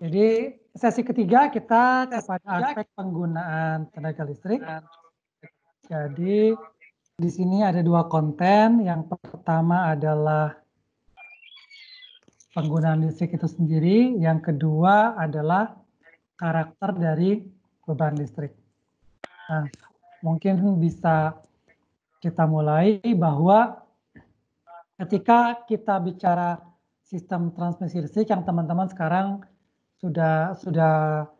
Jadi sesi ketiga kita kepada aspek penggunaan tenaga listrik. Jadi di sini ada dua konten. Yang pertama adalah penggunaan listrik itu sendiri. Yang kedua adalah karakter dari beban listrik. Nah, mungkin bisa kita mulai bahwa ketika kita bicara sistem transmisi listrik yang teman-teman sekarang sudah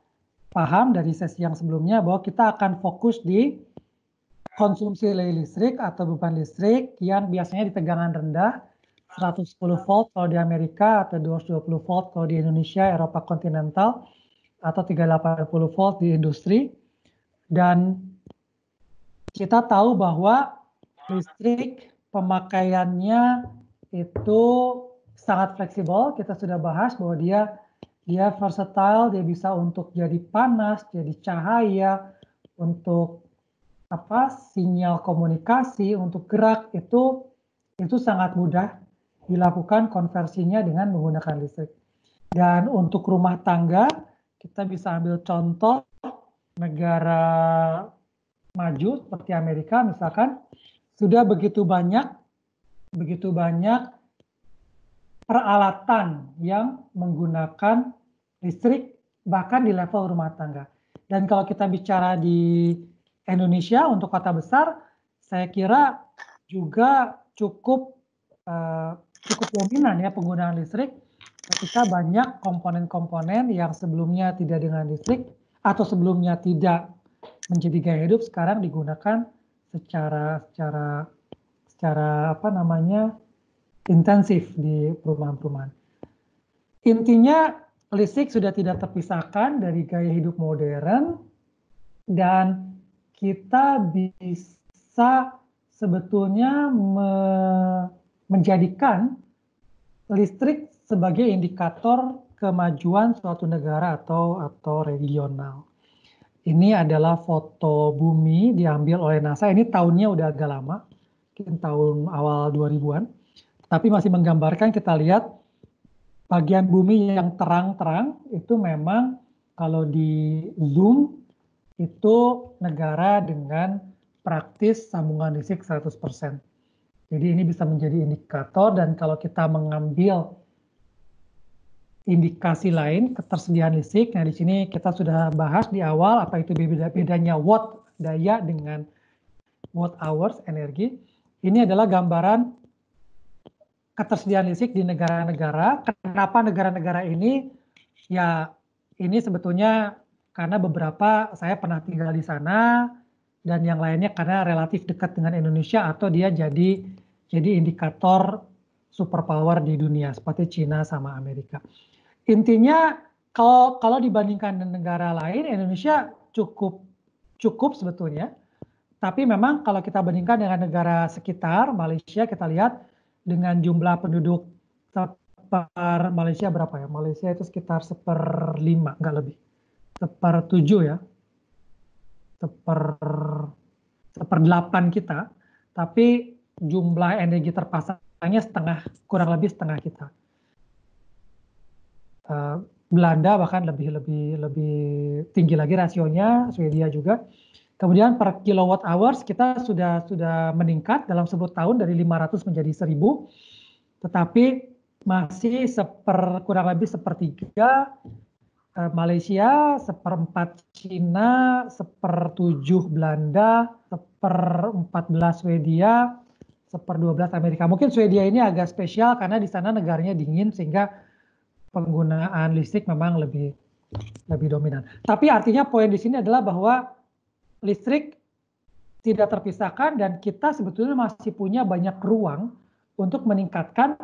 paham dari sesi yang sebelumnya bahwa kita akan fokus di konsumsi listrik atau beban listrik yang biasanya di tegangan rendah 110 volt kalau di Amerika atau 220 volt kalau di Indonesia, Eropa kontinental atau 380 volt di industri. Dan kita tahu bahwa listrik pemakaiannya itu sangat fleksibel. Kita sudah bahas bahwa dia versatile, dia bisa untuk jadi panas, jadi cahaya, untuk sinyal komunikasi, untuk gerak itu sangat mudah dilakukan konversinya dengan menggunakan listrik. Dan untuk rumah tangga, kita bisa ambil contoh negara maju seperti Amerika misalkan, sudah begitu banyak peralatan yang menggunakan listrik bahkan di level rumah tangga. Dan kalau kita bicara di Indonesia untuk kota besar, saya kira juga cukup dominan ya penggunaan listrik ketika banyak komponen-komponen yang sebelumnya tidak dengan listrik atau sebelumnya tidak menjadi gaya hidup sekarang digunakan secara intensif di perumahan-perumahan. Intinya listrik sudah tidak terpisahkan dari gaya hidup modern dan kita bisa sebetulnya menjadikan listrik sebagai indikator kemajuan suatu negara atau regional. Ini adalah foto bumi diambil oleh NASA. Ini tahunnya udah agak lama, mungkin tahun awal 2000-an. Tapi masih menggambarkan, kita lihat bagian bumi yang terang-terang itu memang kalau di zoom itu negara dengan praktis sambungan listrik 100%. Jadi ini bisa menjadi indikator, dan kalau kita mengambil indikasi lain ketersediaan listrik, nah di sini kita sudah bahas di awal apa itu bedanya watt daya dengan watt hours energi. Ini adalah gambaran ketersediaan listrik di negara-negara. Kenapa negara-negara ini? Ya, ini sebetulnya karena beberapa saya pernah tinggal di sana, dan yang lainnya karena relatif dekat dengan Indonesia atau dia jadi indikator superpower di dunia seperti Cina sama Amerika. Intinya kalau dibandingkan dengan negara lain, Indonesia cukup sebetulnya. Tapi memang kalau kita bandingkan dengan negara sekitar, Malaysia, kita lihat dengan jumlah penduduk Malaysia berapa ya? Malaysia itu sekitar 1/5, nggak lebih. 1/7 ya. 1/8 kita. Tapi jumlah energi terpasangnya kurang lebih setengah kita. Belanda bahkan lebih tinggi lagi rasionya, Swedia juga. Kemudian per kilowatt hours kita sudah meningkat dalam 10 tahun dari 500 menjadi 1000, tetapi masih kurang lebih 1/3 Malaysia, 1/4 Cina, 1/7 Belanda, 1/14 Swedia, 1/12 Amerika. Mungkin Swedia ini agak spesial karena di sana negaranya dingin sehingga penggunaan listrik memang lebih dominan. Tapi artinya poin di sini adalah bahwa listrik tidak terpisahkan dan kita sebetulnya masih punya banyak ruang untuk meningkatkan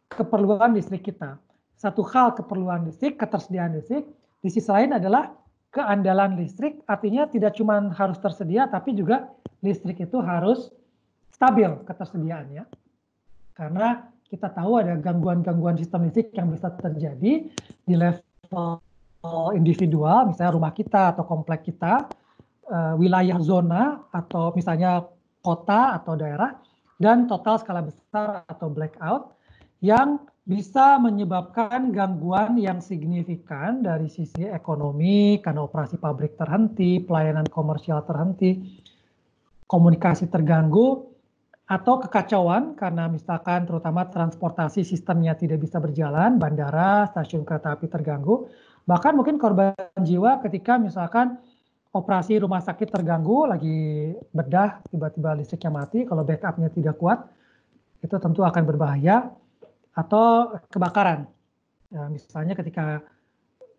keperluan listrik kita. Satu hal keperluan listrik, ketersediaan listrik, di sisi lain adalah keandalan listrik, artinya tidak cuma harus tersedia, tapi juga listrik itu harus stabil ketersediaannya. Karena kita tahu ada gangguan-gangguan sistem listrik yang bisa terjadi di level individual, misalnya rumah kita atau komplek kita, wilayah zona atau misalnya kota atau daerah, dan total skala besar atau blackout yang bisa menyebabkan gangguan yang signifikan dari sisi ekonomi karena operasi pabrik terhenti, pelayanan komersial terhenti, komunikasi terganggu, atau kekacauan karena misalkan terutama transportasi sistemnya tidak bisa berjalan, bandara, stasiun kereta api terganggu, bahkan mungkin korban jiwa ketika misalkan operasi rumah sakit terganggu, lagi bedah, tiba-tiba listriknya mati, kalau backupnya tidak kuat, itu tentu akan berbahaya. Atau kebakaran, ya, misalnya ketika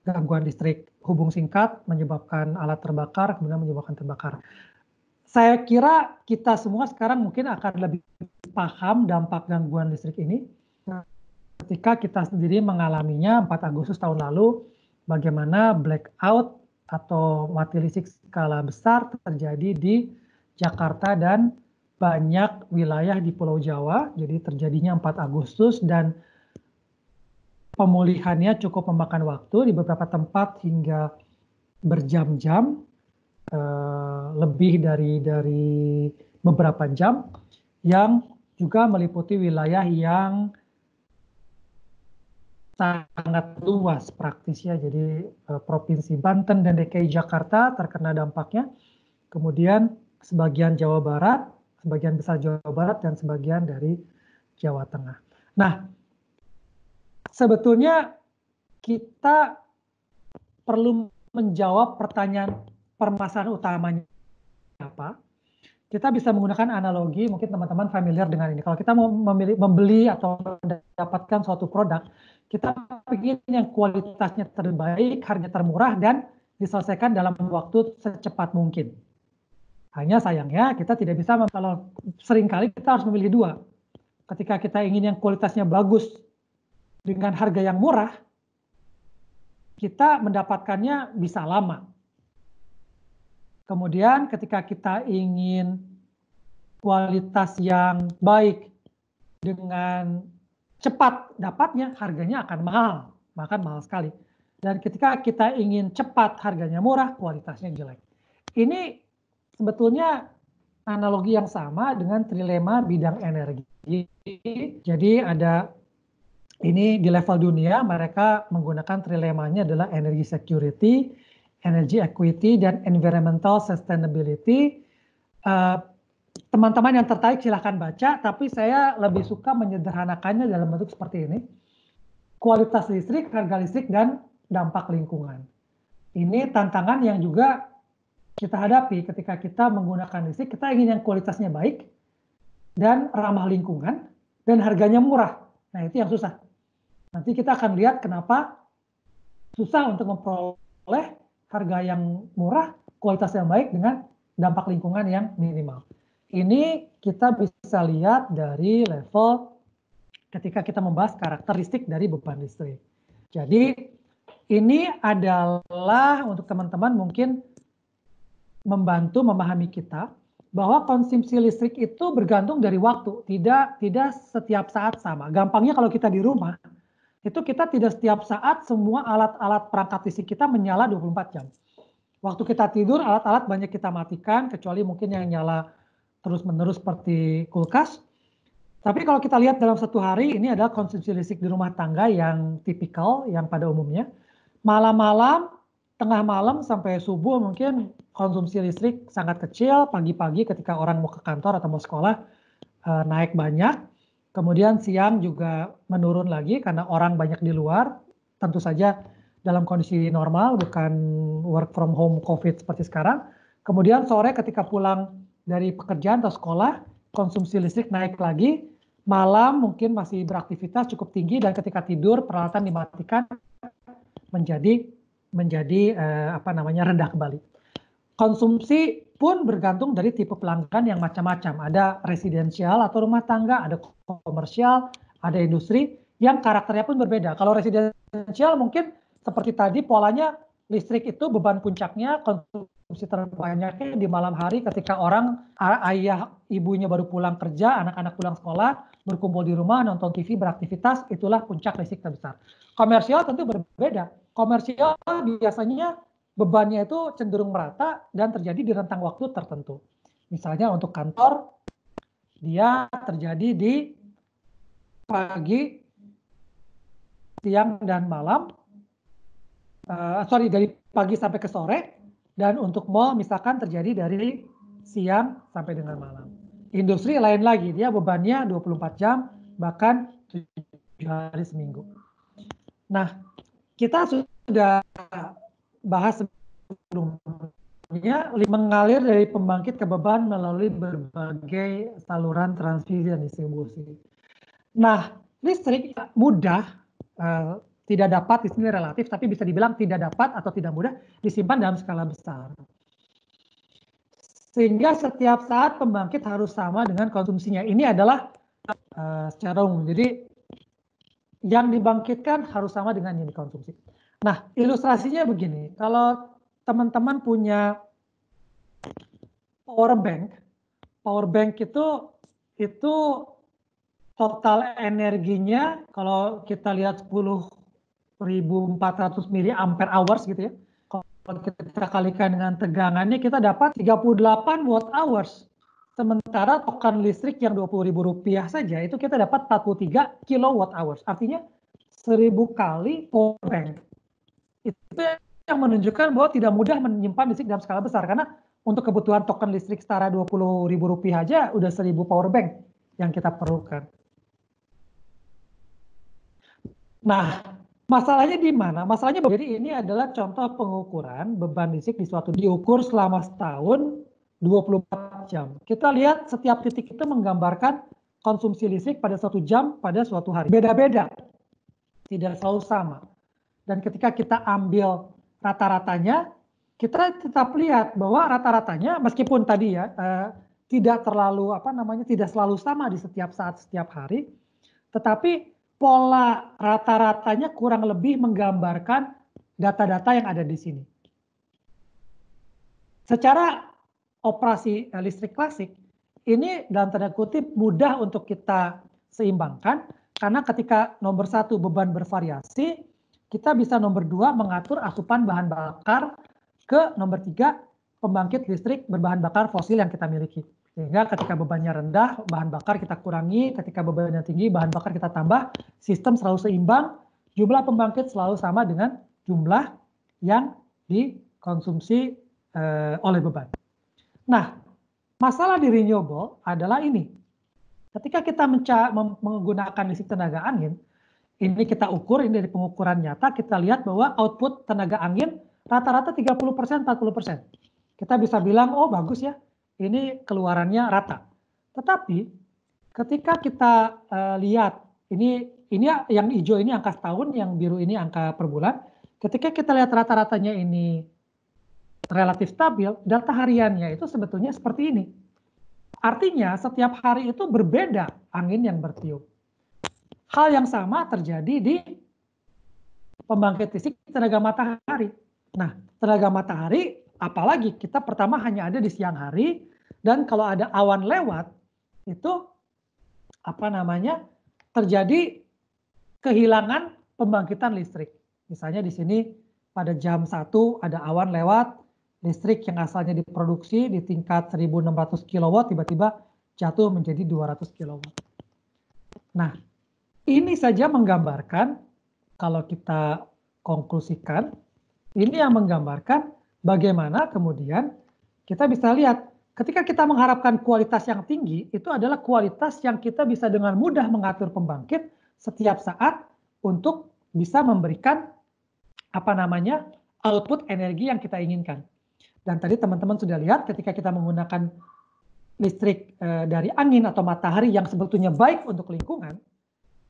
gangguan listrik hubung singkat menyebabkan alat terbakar, kemudian menyebabkan terbakar. Saya kira kita semua sekarang mungkin akan lebih paham dampak gangguan listrik ini ketika kita sendiri mengalaminya 4 Agustus tahun lalu, bagaimana blackout atau mati listrik skala besar terjadi di Jakarta dan banyak wilayah di Pulau Jawa. Jadi terjadinya 4 Agustus dan pemulihannya cukup memakan waktu di beberapa tempat hingga berjam-jam, lebih dari beberapa jam, yang juga meliputi wilayah yang sangat luas praktisnya. Jadi Provinsi Banten dan DKI Jakarta terkena dampaknya, kemudian sebagian Jawa Barat, sebagian besar Jawa Barat, dan sebagian dari Jawa Tengah. Nah, sebetulnya kita perlu menjawab pertanyaan permasalahan utamanya apa. Kita bisa menggunakan analogi, mungkin teman-teman familiar dengan ini. Kalau kita mau membeli atau mendapatkan suatu produk, kita ingin yang kualitasnya terbaik, harga termurah, dan diselesaikan dalam waktu secepat mungkin. Hanya sayangnya kita tidak bisa, kalau seringkali kita harus memilih dua. Ketika kita ingin yang kualitasnya bagus dengan harga yang murah, kita mendapatkannya bisa lama. Kemudian ketika kita ingin kualitas yang baik dengan cepat dapatnya, harganya akan mahal, bahkan mahal sekali. Dan ketika kita ingin cepat, harganya murah, kualitasnya jelek. Ini sebetulnya analogi yang sama dengan trilema bidang energi. Jadi ada ini di level dunia, mereka menggunakan trilemanya adalah energy security, energy equity, dan environmental sustainability. Teman-teman yang tertarik silahkan baca, tapi saya lebih suka menyederhanakannya dalam bentuk seperti ini. Kualitas listrik, harga listrik, dan dampak lingkungan. Ini tantangan yang juga kita hadapi ketika kita menggunakan listrik. Kita ingin yang kualitasnya baik, dan ramah lingkungan, dan harganya murah. Nah, itu yang susah. Nanti kita akan lihat kenapa susah untuk memperoleh harga yang murah, kualitas yang baik dengan dampak lingkungan yang minimal. Ini kita bisa lihat dari level ketika kita membahas karakteristik dari beban listrik. Jadi ini adalah untuk teman-teman mungkin membantu memahami kita bahwa konsumsi listrik itu bergantung dari waktu, tidak setiap saat sama. Gampangnya kalau kita di rumah, itu kita tidak setiap saat semua alat-alat perangkat listrik kita menyala 24 jam. Waktu kita tidur, alat-alat banyak kita matikan, kecuali mungkin yang nyala terus-menerus seperti kulkas. Tapi kalau kita lihat dalam satu hari, ini adalah konsumsi listrik di rumah tangga yang tipikal, yang pada umumnya. Malam-malam, tengah malam sampai subuh mungkin konsumsi listrik sangat kecil, pagi-pagi ketika orang mau ke kantor atau mau sekolah naik banyak. Kemudian siang juga menurun lagi karena orang banyak di luar, tentu saja dalam kondisi normal, bukan work from home COVID seperti sekarang. Kemudian sore ketika pulang dari pekerjaan atau sekolah, konsumsi listrik naik lagi, malam mungkin masih beraktivitas cukup tinggi, dan ketika tidur peralatan dimatikan menjadi rendah kembali. Konsumsi pun bergantung dari tipe pelanggan yang macam-macam. Ada residensial atau rumah tangga, ada komersial, ada industri, yang karakternya pun berbeda. Kalau residensial mungkin seperti tadi polanya, listrik itu beban puncaknya, konsumsi terbanyaknya di malam hari ketika orang, ayah ibunya baru pulang kerja, anak-anak pulang sekolah, berkumpul di rumah, nonton TV, beraktivitas, itulah puncak listrik terbesar. Komersial tentu berbeda. Komersial biasanya bebannya itu cenderung merata dan terjadi di rentang waktu tertentu. Misalnya untuk kantor, dia terjadi di pagi siang dan malam, dari pagi sampai ke sore, dan untuk mall misalkan terjadi dari siang sampai dengan malam. Industri lain lagi, dia bebannya 24 jam, bahkan 7 hari seminggu. Nah, kita sudah bahas sebelumnya, mengalir dari pembangkit ke beban melalui berbagai saluran transmisi dan distribusi. Nah, listrik mudah, tidak dapat, di sini relatif, tapi bisa dibilang tidak dapat atau tidak mudah disimpan dalam skala besar. Sehingga setiap saat pembangkit harus sama dengan konsumsinya. Ini adalah secara umum. Jadi yang dibangkitkan harus sama dengan yang dikonsumsi. Nah, ilustrasinya begini. Kalau teman-teman punya power bank itu total energinya kalau kita lihat 10.400 mAh gitu ya. Kalau kita kalikan dengan tegangannya kita dapat 38 watt hours. Sementara token listrik yang Rp20.000 saja itu kita dapat 43 kilowatt hours. Artinya 1000 kali power bank. Itu yang menunjukkan bahwa tidak mudah menyimpan listrik dalam skala besar. Karena untuk kebutuhan token listrik setara Rp20.000 aja udah 1000 power bank yang kita perlukan. Nah, masalahnya di mana? Masalahnya jadi ini adalah contoh pengukuran beban listrik di suatu diukur selama setahun 24 jam. Kita lihat setiap titik itu menggambarkan konsumsi listrik pada suatu jam pada suatu hari. Beda-beda, tidak selalu sama. Dan ketika kita ambil rata-ratanya, kita tetap lihat bahwa rata-ratanya meskipun tadi ya tidak terlalu tidak selalu sama di setiap saat setiap hari, tetapi pola rata-ratanya kurang lebih menggambarkan data-data yang ada di sini. Secara operasi listrik klasik, ini dalam tanda kutip mudah untuk kita seimbangkan, karena ketika nomor 1 beban bervariasi, kita bisa nomor 2 mengatur asupan bahan bakar ke nomor 3 pembangkit listrik berbahan bakar fosil yang kita miliki. Sehingga ketika bebannya rendah, bahan bakar kita kurangi, ketika bebannya tinggi, bahan bakar kita tambah, sistem selalu seimbang, jumlah pembangkit selalu sama dengan jumlah yang dikonsumsi oleh beban. Nah, masalah di renewable adalah ini. Ketika kita menggunakan listrik tenaga angin, ini kita ukur, ini dari pengukuran nyata, kita lihat bahwa output tenaga angin rata-rata 30%, 40%. Kita bisa bilang, oh bagus ya, ini keluarannya rata. Tetapi ketika kita lihat, ini yang hijau ini angka setahun, yang biru ini angka per bulan. Ketika kita lihat rata-ratanya ini relatif stabil, data hariannya itu sebetulnya seperti ini. Artinya setiap hari itu berbeda angin yang bertiup. Hal yang sama terjadi di pembangkit listrik tenaga matahari. Nah, tenaga matahari apalagi kita pertama hanya ada di siang hari, dan kalau ada awan lewat itu terjadi kehilangan pembangkitan listrik. Misalnya di sini pada jam 1 ada awan lewat, listrik yang asalnya diproduksi di tingkat 1600 kW tiba-tiba jatuh menjadi 200 kW. Nah, ini saja menggambarkan, kalau kita konklusikan, ini yang menggambarkan bagaimana kemudian kita bisa lihat ketika kita mengharapkan kualitas yang tinggi, itu adalah kualitas yang kita bisa dengan mudah mengatur pembangkit setiap saat untuk bisa memberikan output energi yang kita inginkan. Dan tadi teman-teman sudah lihat ketika kita menggunakan listrik dari angin atau matahari yang sebetulnya baik untuk lingkungan,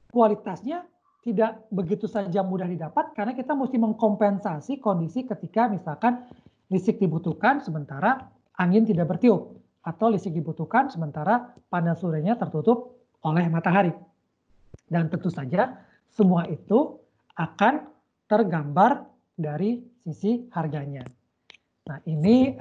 kualitasnya tidak begitu saja mudah didapat karena kita mesti mengkompensasi kondisi ketika misalkan listrik dibutuhkan sementara angin tidak bertiup, atau listrik dibutuhkan sementara panel surya tertutup oleh matahari. Dan tentu saja semua itu akan tergambar dari sisi harganya. Nah, ini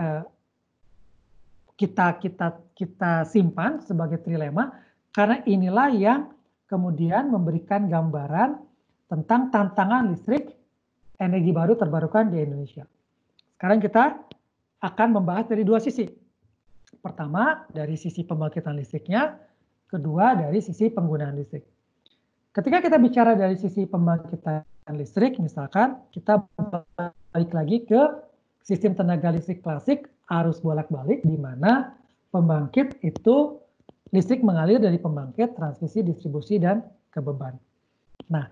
kita simpan sebagai trilema karena inilah yang kemudian memberikan gambaran tentang tantangan listrik energi baru terbarukan di Indonesia. Sekarang kita akan membahas dari dua sisi. Pertama, dari sisi pembangkitan listriknya, kedua dari sisi penggunaan listrik. Ketika kita bicara dari sisi pembangkitan listrik, misalkan kita balik lagi ke sistem tenaga listrik klasik arus bolak-balik, di mana pembangkit itu listrik mengalir dari pembangkit, transmisi, distribusi, dan ke beban. Nah,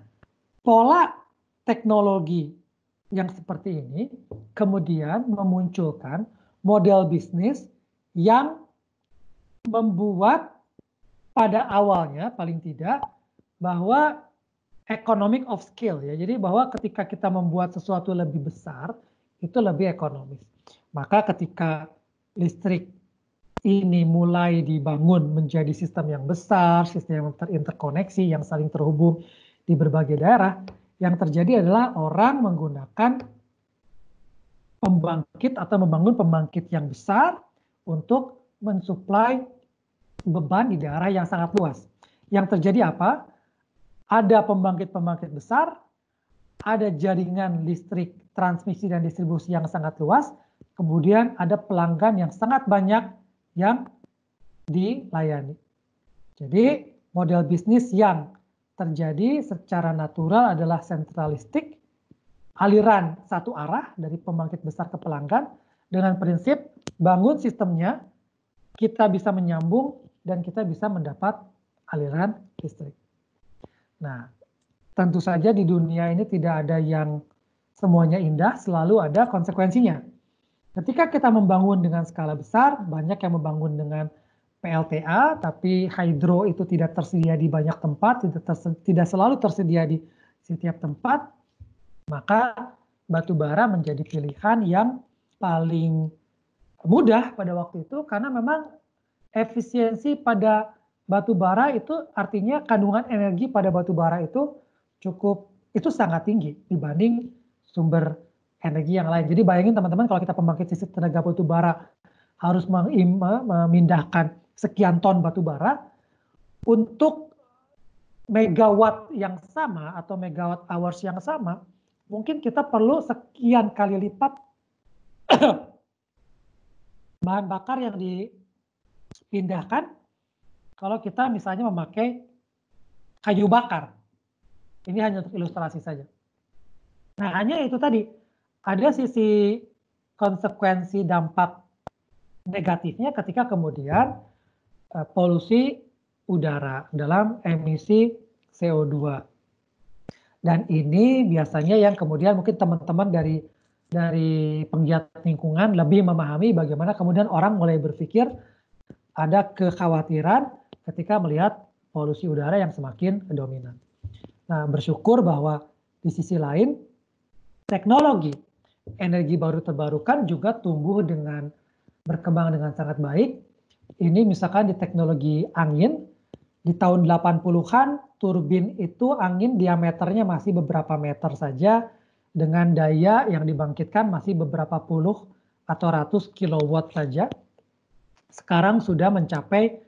pola teknologi yang seperti ini kemudian memunculkan model bisnis yang membuat pada awalnya paling tidak bahwa economic of scale ya. Jadi bahwa ketika kita membuat sesuatu lebih besar itu lebih ekonomis. Maka ketika listrik ini mulai dibangun menjadi sistem yang besar, sistem yang terinterkoneksi, yang saling terhubung di berbagai daerah, yang terjadi adalah orang menggunakan pembangkit atau membangun pembangkit yang besar untuk mensuplai beban di daerah yang sangat luas. Yang terjadi apa? Ada pembangkit-pembangkit besar, ada jaringan listrik transmisi dan distribusi yang sangat luas, kemudian ada pelanggan yang sangat banyak yang dilayani. Jadi model bisnis yang terjadi secara natural adalah sentralistik, aliran satu arah dari pembangkit besar ke pelanggan dengan prinsip bangun sistemnya, kita bisa menyambung dan kita bisa mendapat aliran listrik. Nah, tentu saja di dunia ini tidak ada yang semuanya indah, selalu ada konsekuensinya. Ketika kita membangun dengan skala besar, banyak yang membangun dengan PLTA, tapi hydro itu tidak tersedia di banyak tempat, tidak selalu tersedia di setiap tempat, maka batu bara menjadi pilihan yang paling mudah pada waktu itu, karena memang efisiensi pada batu bara itu artinya kandungan energi pada batu bara itu sangat tinggi dibanding sumber energi yang lain. Jadi bayangin teman-teman kalau kita pembangkit listrik tenaga batu bara harus memindahkan sekian ton batu bara untuk megawatt yang sama atau megawatt hours yang sama, mungkin kita perlu sekian kali lipat bahan bakar yang dipindahkan kalau kita misalnya memakai kayu bakar. Ini hanya untuk ilustrasi saja. Nah, hanya itu tadi, ada sisi konsekuensi dampak negatifnya ketika kemudian polusi udara dalam emisi CO2. Dan ini biasanya yang kemudian mungkin teman-teman dari penggiat lingkungan lebih memahami bagaimana kemudian orang mulai berpikir ada kekhawatiran ketika melihat polusi udara yang semakin dominan. Nah, bersyukur bahwa di sisi lain teknologi energi baru terbarukan juga tumbuh dengan berkembang dengan sangat baik. Ini misalkan di teknologi angin, di tahun 80-an turbin itu angin diameternya masih beberapa meter saja dengan daya yang dibangkitkan masih beberapa puluh atau ratus kilowatt saja. Sekarang sudah mencapai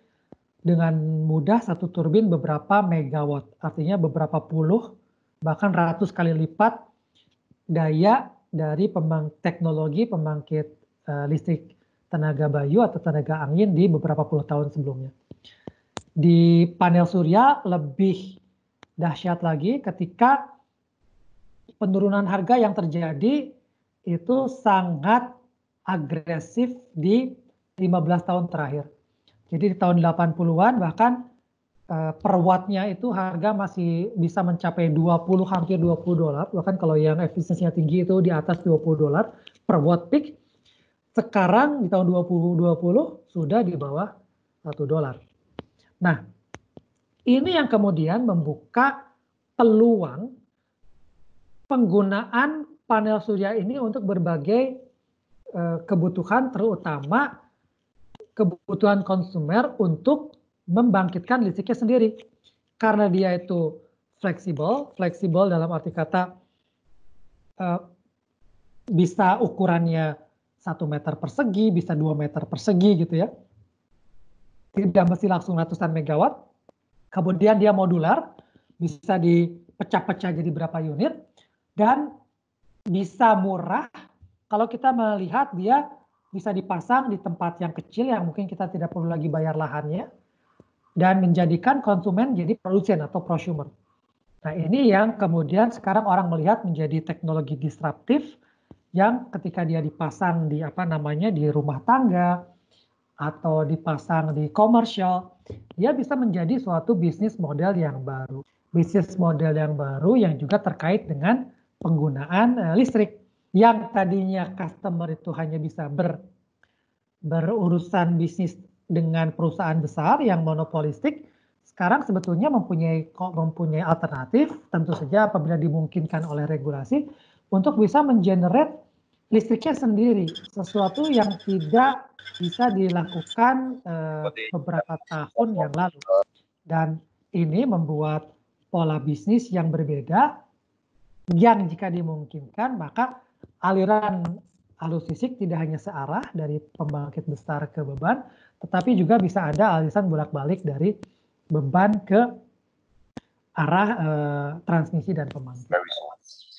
dengan mudah satu turbin beberapa megawatt, artinya beberapa puluh bahkan ratus kali lipat daya dari teknologi pembangkit listrik tenaga bayu atau tenaga angin di beberapa puluh tahun sebelumnya. Di panel surya lebih dahsyat lagi ketika penurunan harga yang terjadi itu sangat agresif di 15 tahun terakhir. Jadi di tahun 80-an bahkan per wattnya itu harga masih bisa mencapai 20, hampir 20 dolar. Bahkan kalau yang efisiensinya tinggi itu di atas 20 dolar per watt peak. Sekarang di tahun 2020 sudah di bawah 1 dolar. Nah, ini yang kemudian membuka peluang penggunaan panel surya ini untuk berbagai kebutuhan, terutama kebutuhan konsumer untuk membangkitkan listriknya sendiri. Karena dia itu fleksibel dalam arti kata bisa ukurannya 1 meter persegi, bisa 2 meter persegi gitu ya. Tidak mesti langsung ratusan megawatt. Kemudian dia modular, bisa dipecah-pecah jadi berapa unit, dan bisa murah kalau kita melihat dia bisa dipasang di tempat yang kecil yang mungkin kita tidak perlu lagi bayar lahannya, dan menjadikan konsumen jadi produsen atau prosumer. Nah, ini yang kemudian sekarang orang melihat menjadi teknologi disruptif yang ketika dia dipasang di di rumah tangga atau dipasang di komersial, dia bisa menjadi suatu bisnis model yang baru. Bisnis model yang baru yang juga terkait dengan penggunaan listrik. Yang tadinya customer itu hanya bisa berurusan bisnis dengan perusahaan besar yang monopolistik, sekarang sebetulnya mempunyai alternatif, tentu saja apabila dimungkinkan oleh regulasi, untuk bisa mengenerate listriknya sendiri, sesuatu yang tidak bisa dilakukan beberapa tahun yang lalu. Dan ini membuat pola bisnis yang berbeda, yang jika dimungkinkan maka aliran arus listrik tidak hanya searah dari pembangkit besar ke beban, tetapi juga bisa ada aliran bolak-balik dari beban ke arah transmisi dan pembangkit.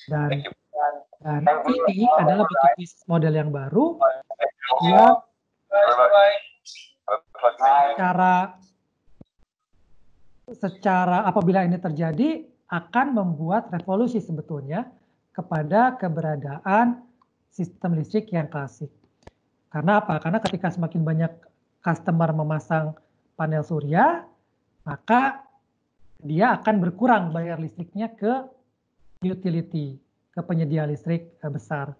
Dan ini adalah bentuk bisnis model yang baru yang secara apabila ini terjadi akan membuat revolusi sebetulnya kepada keberadaan sistem listrik yang klasik. Karena apa? Karena ketika semakin banyak customer memasang panel surya, maka dia akan berkurang bayar listriknya ke utility, ke penyedia listrik besar.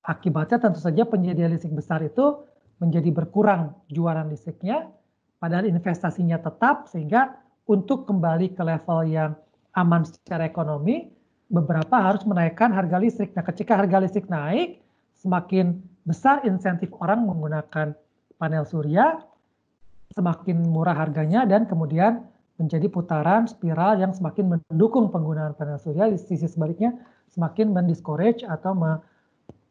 Akibatnya tentu saja penyedia listrik besar itu menjadi berkurang jualan listriknya, padahal investasinya tetap, sehingga untuk kembali ke level yang aman secara ekonomi, beberapa harus menaikkan harga listrik. Nah, ketika harga listrik naik, semakin besar insentif orang menggunakan panel surya, semakin murah harganya, dan kemudian menjadi putaran spiral yang semakin mendukung penggunaan panel surya. Di sisi sebaliknya, semakin mendiscourage atau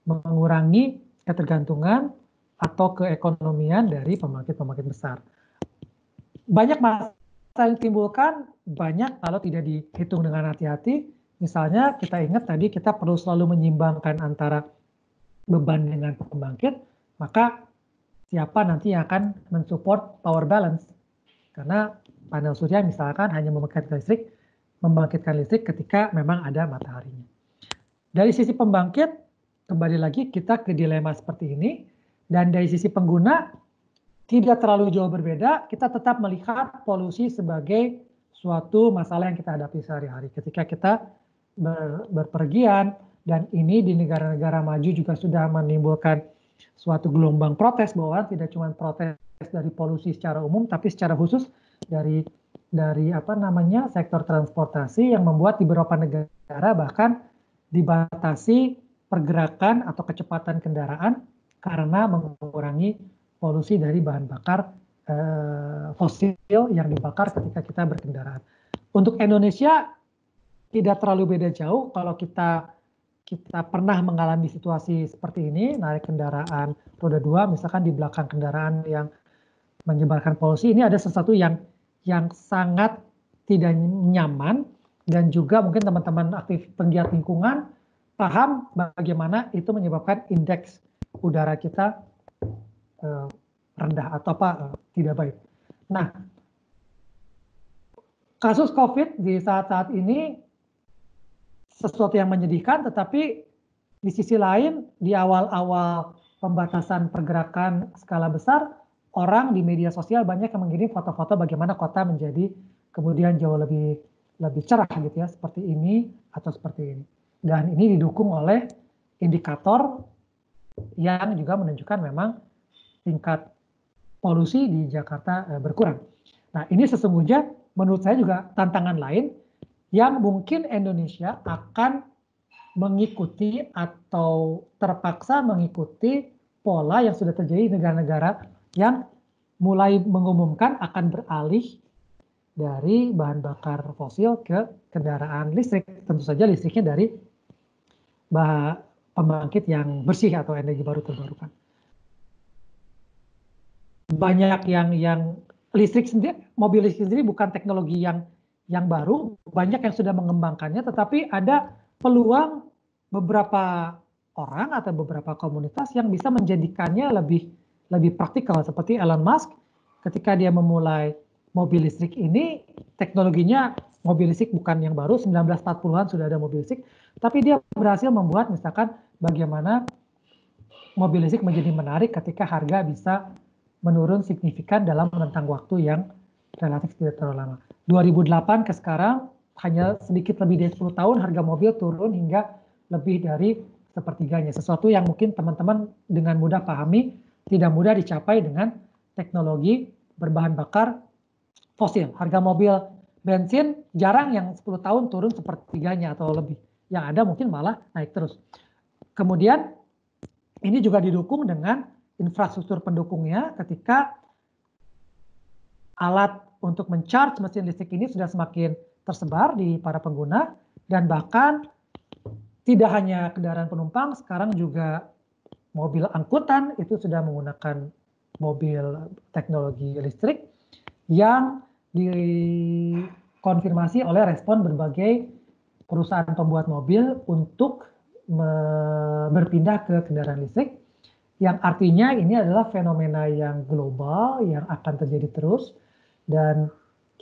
mengurangi ketergantungan atau keekonomian dari pembangkit-pembangkit besar. Banyak masalah yang ditimbulkan, banyak kalau tidak dihitung dengan hati-hati. Misalnya kita ingat tadi kita perlu selalu menyimbangkan antara beban dengan pembangkit, maka siapa nanti yang akan mensupport power balance? Karena panel surya misalkan hanya membangkitkan listrik ketika memang ada mataharinya. Dari sisi pembangkit, kembali lagi kita ke dilema seperti ini, dan dari sisi pengguna tidak terlalu jauh berbeda, kita tetap melihat polusi sebagai suatu masalah yang kita hadapi sehari-hari. Ketika kita berpergian, dan ini di negara-negara maju juga sudah menimbulkan suatu gelombang protes, bahwa tidak cuma protes dari polusi secara umum, tapi secara khusus dari sektor transportasi yang membuat di beberapa negara bahkan dibatasi pergerakan atau kecepatan kendaraan karena mengurangi polusi dari bahan bakar fosil yang dibakar ketika kita berkendaraan. Untuk Indonesia tidak terlalu beda jauh kalau kita pernah mengalami situasi seperti ini, naik kendaraan roda 2, misalkan di belakang kendaraan yang menyebarkan polusi, ini ada sesuatu yang sangat tidak nyaman, dan juga mungkin teman-teman aktif penggiat lingkungan paham bagaimana itu menyebabkan indeks udara kita rendah atau tidak baik. Nah, kasus COVID di saat-saat ini sesuatu yang menyedihkan, tetapi di sisi lain di awal-awal pembatasan pergerakan skala besar, orang di media sosial banyak yang mengirim foto-foto bagaimana kota menjadi kemudian jauh lebih cerah gitu ya, seperti ini atau seperti ini. Dan ini didukung oleh indikator yang juga menunjukkan memang tingkat polusi di Jakarta berkurang. Nah, ini sesungguhnya menurut saya juga tantangan lain yang mungkin Indonesia akan mengikuti atau terpaksa mengikuti pola yang sudah terjadi di negara-negara yang mulai mengumumkan akan beralih dari bahan bakar fosil ke kendaraan listrik. Tentu saja listriknya dari pembangkit yang bersih atau energi baru terbarukan. Banyak yang listrik sendiri, mobil listrik sendiri bukan teknologi yang baru, banyak yang sudah mengembangkannya, tetapi ada peluang beberapa orang atau beberapa komunitas yang bisa menjadikannya lebih praktikal, seperti Elon Musk ketika dia memulai mobil listrik ini, teknologinya mobil listrik bukan yang baru, 1940-an sudah ada mobil listrik, tapi dia berhasil membuat misalkan bagaimana mobil listrik menjadi menarik ketika harga bisa menurun signifikan dalam rentang waktu yang relatif tidak terlalu lama. 2008 ke sekarang hanya sedikit lebih dari 10 tahun harga mobil turun hingga lebih dari sepertiganya. Sesuatu yang mungkin teman-teman dengan mudah pahami, tidak mudah dicapai dengan teknologi berbahan bakar fosil. Harga mobil bensin jarang yang 10 tahun turun sepertiganya atau lebih. Yang ada mungkin malah naik terus. Kemudian ini juga didukung dengan infrastruktur pendukungnya ketika alat untuk men-charge mesin listrik ini sudah semakin tersebar di para pengguna dan bahkan tidak hanya kendaraan penumpang, sekarang juga mobil angkutan itu sudah menggunakan mobil teknologi listrik yang dikonfirmasi oleh respon berbagai perusahaan pembuat mobil untuk berpindah ke kendaraan listrik, yang artinya ini adalah fenomena yang global yang akan terjadi terus dan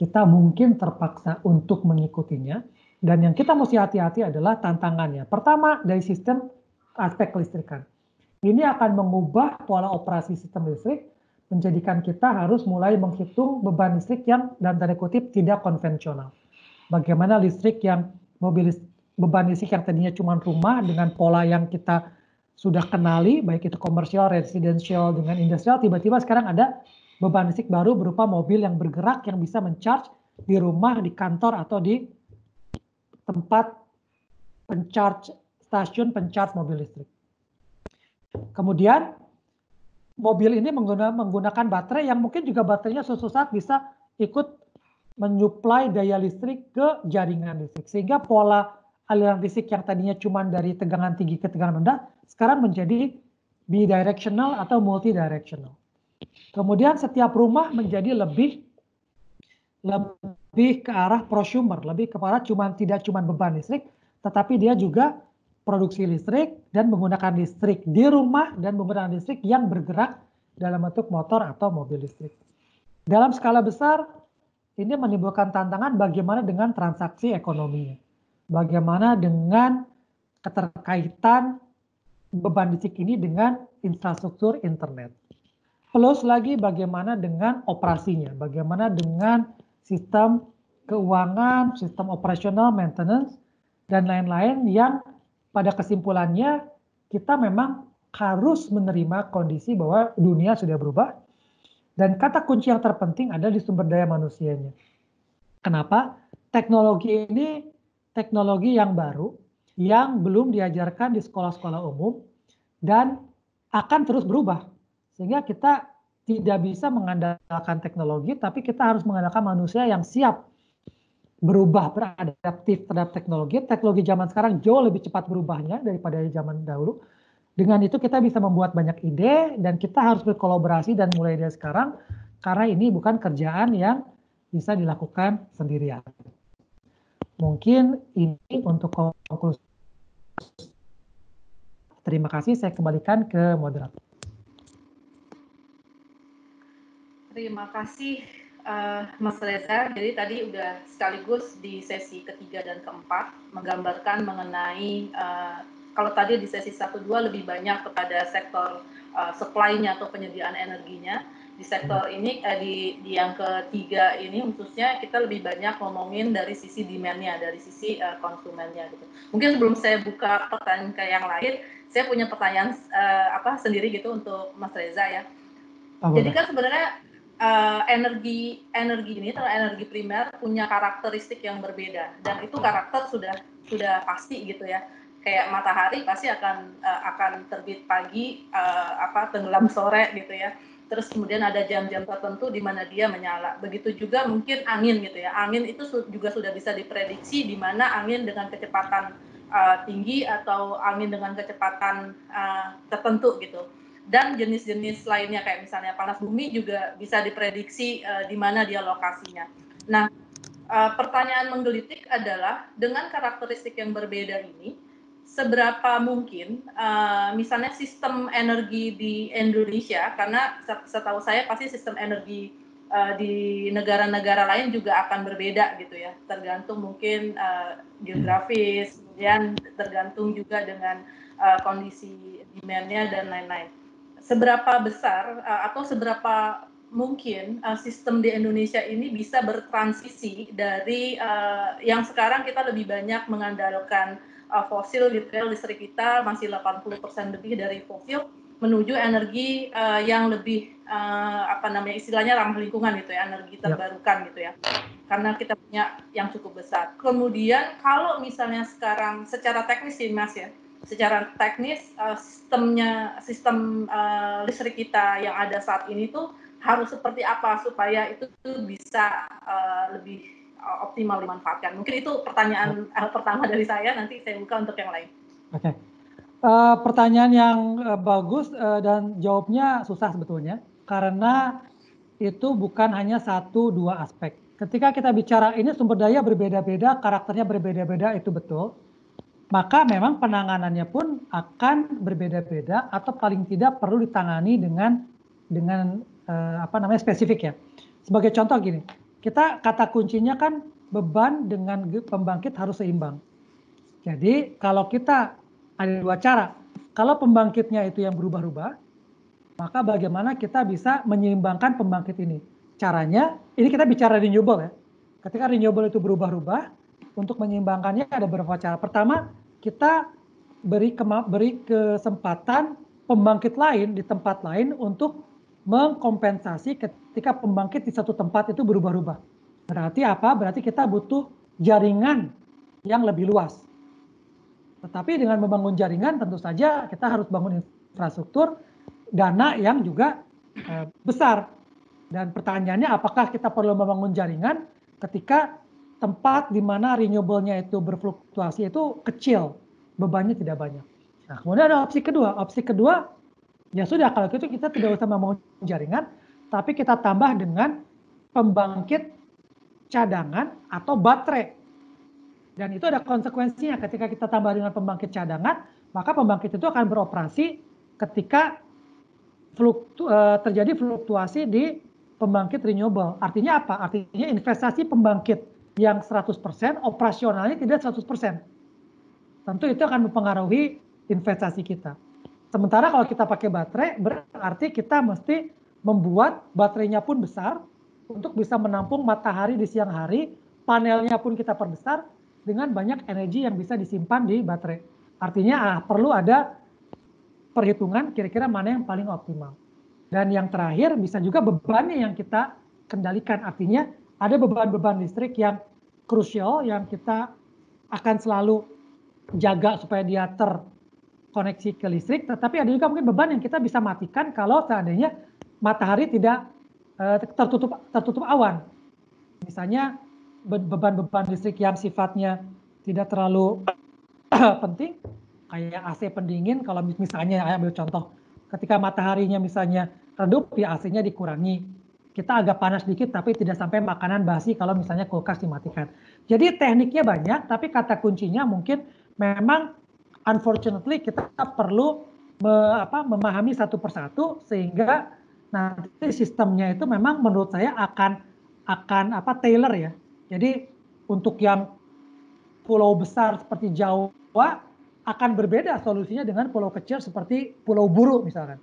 kita mungkin terpaksa untuk mengikutinya. Dan yang kita mesti hati-hati adalah tantangannya. Pertama, dari sistem aspek kelistrikan. Ini akan mengubah pola operasi sistem listrik, menjadikan kita harus mulai menghitung beban listrik yang dalam tanda kutip tidak konvensional. Bagaimana listrik yang beban listrik yang tadinya cuma rumah dengan pola yang kita sudah kenali, baik itu komersial, residential, dengan industrial, tiba-tiba sekarang ada beban listrik baru berupa mobil yang bergerak yang bisa men-charge di rumah, di kantor, atau di tempat pencharge, stasiun pencharge mobil listrik. Kemudian mobil ini menggunakan baterai yang mungkin juga baterainya suatu saat bisa ikut menyuplai daya listrik ke jaringan listrik. Sehingga pola aliran listrik yang tadinya cuma dari tegangan tinggi ke tegangan rendah, sekarang menjadi bidirectional atau multidirectional. Kemudian setiap rumah menjadi lebih ke arah prosumer, lebih kepada tidak cuma beban listrik, tetapi dia juga produksi listrik dan menggunakan listrik di rumah dan menggunakan listrik yang bergerak dalam bentuk motor atau mobil listrik. Dalam skala besar, ini menimbulkan tantangan bagaimana dengan transaksi ekonominya. Bagaimana dengan keterkaitan beban listrik ini dengan infrastruktur internet. Plus lagi bagaimana dengan operasinya, bagaimana dengan sistem keuangan, sistem operasional, maintenance, dan lain-lain yang pada kesimpulannya kita memang harus menerima kondisi bahwa dunia sudah berubah dan kata kunci yang terpenting adalah di sumber daya manusianya. Kenapa? Teknologi ini teknologi yang baru yang belum diajarkan di sekolah-sekolah umum dan akan terus berubah. Sehingga kita tidak bisa mengandalkan teknologi, tapi kita harus mengandalkan manusia yang siap berubah, beradaptif terhadap teknologi. Teknologi zaman sekarang jauh lebih cepat berubahnya daripada zaman dahulu. Dengan itu kita bisa membuat banyak ide dan kita harus berkolaborasi dan mulai dari sekarang karena ini bukan kerjaan yang bisa dilakukan sendirian. Mungkin ini untuk konklusi. Terima kasih, saya kembalikan ke moderator. Terima kasih Mas Reza. Jadi tadi udah sekaligus di sesi ketiga dan keempat menggambarkan mengenai kalau tadi di sesi 1-2 lebih banyak kepada sektor supply-nya atau penyediaan energinya. Di sektor ini di yang ketiga ini khususnya kita lebih banyak ngomongin dari sisi demand-nya, dari sisi konsumennya gitu. Mungkin sebelum saya buka pertanyaan ke yang lain, saya punya pertanyaan sendiri gitu untuk Mas Reza ya. Jadi kan sebenarnya energi ini atau energi primer punya karakteristik yang berbeda dan itu karakter sudah pasti gitu ya. Kayak matahari pasti akan terbit pagi, tenggelam sore gitu ya. Terus kemudian ada jam-jam tertentu di mana dia menyala. Begitu juga mungkin angin gitu ya. Angin itu juga sudah bisa diprediksi di mana angin dengan kecepatan tinggi atau angin dengan kecepatan tertentu gitu. Dan jenis-jenis lainnya kayak misalnya panas bumi juga bisa diprediksi di mana dia lokasinya. Nah, pertanyaan menggelitik adalah dengan karakteristik yang berbeda ini, seberapa mungkin misalnya sistem energi di Indonesia, karena setahu saya pasti sistem energi di negara-negara lain juga akan berbeda gitu ya, tergantung mungkin geografis, kemudian tergantung juga dengan kondisi demand-nya dan lain-lain. Seberapa besar atau seberapa mungkin sistem di Indonesia ini bisa bertransisi dari yang sekarang kita lebih banyak mengandalkan fosil gitu ya, listrik kita masih 80% lebih dari fosil, menuju energi yang lebih apa namanya istilahnya ramah lingkungan gitu ya, energi terbarukan gitu ya, karena kita punya yang cukup besar. Kemudian kalau misalnya sekarang secara teknis sih Mas ya, secara teknis sistem listrik kita yang ada saat ini tuh harus seperti apa supaya itu bisa lebih optimal dimanfaatkan. Mungkin itu pertanyaan pertama dari saya, nanti saya buka untuk yang lain. Oke. Pertanyaan yang bagus dan jawabnya susah sebetulnya, karena itu bukan hanya 1-2 aspek. Ketika kita bicara ini sumber daya berbeda-beda, karakternya berbeda-beda, itu betul. Maka memang penanganannya pun akan berbeda-beda atau paling tidak perlu ditangani dengan apa namanya spesifik ya. Sebagai contoh gini, kita kata kuncinya kan beban dengan pembangkit harus seimbang. Jadi kalau kita ada 2 cara. Kalau pembangkitnya itu yang berubah-ubah, maka bagaimana kita bisa menyeimbangkan pembangkit ini? Caranya, ini kita bicara renewable ya. Ketika renewable itu berubah-ubah, untuk menyeimbangkannya ada beberapa cara. Pertama, kita beri kesempatan pembangkit lain di tempat lain untuk mengkompensasi ketika pembangkit di satu tempat itu berubah-ubah. Berarti apa? Berarti kita butuh jaringan yang lebih luas. Tetapi dengan membangun jaringan tentu saja kita harus bangun infrastruktur, dana yang juga besar. Dan pertanyaannya apakah kita perlu membangun jaringan ketika tempat di mana renewable-nya itu berfluktuasi itu kecil, bebannya tidak banyak. Nah, kemudian ada opsi kedua. Opsi kedua, ya sudah kalau gitu kita tidak usah membangun jaringan, tapi kita tambah dengan pembangkit cadangan atau baterai. Dan itu ada konsekuensinya ketika kita tambah dengan pembangkit cadangan, maka pembangkit itu akan beroperasi ketika terjadi fluktuasi di pembangkit renewable. Artinya apa? Artinya investasi pembangkit yang 100%, operasionalnya tidak 100%. Tentu itu akan mempengaruhi investasi kita. Sementara kalau kita pakai baterai, berarti kita mesti membuat baterainya pun besar untuk bisa menampung matahari di siang hari, panelnya pun kita perbesar, dengan banyak energi yang bisa disimpan di baterai. Artinya perlu ada perhitungan kira-kira mana yang paling optimal. Dan yang terakhir bisa juga bebannya yang kita kendalikan. Artinya ada beban-beban listrik yang krusial yang kita akan selalu jaga supaya dia terkoneksi ke listrik. Tetapi ada juga mungkin beban yang kita bisa matikan kalau seandainya matahari tidak tertutup awan. Misalnya beban-beban listrik yang sifatnya tidak terlalu penting, kayak AC pendingin, kalau misalnya ambil contoh, ketika mataharinya misalnya redup, ya AC-nya dikurangi. Kita agak panas dikit, tapi tidak sampai makanan basi kalau misalnya kulkas dimatikan. Jadi tekniknya banyak, tapi kata kuncinya mungkin memang unfortunately kita perlu memahami satu persatu, sehingga nanti sistemnya itu memang menurut saya akan tailor ya. Jadi untuk yang pulau besar seperti Jawa akan berbeda solusinya dengan pulau kecil seperti Pulau Buru misalkan.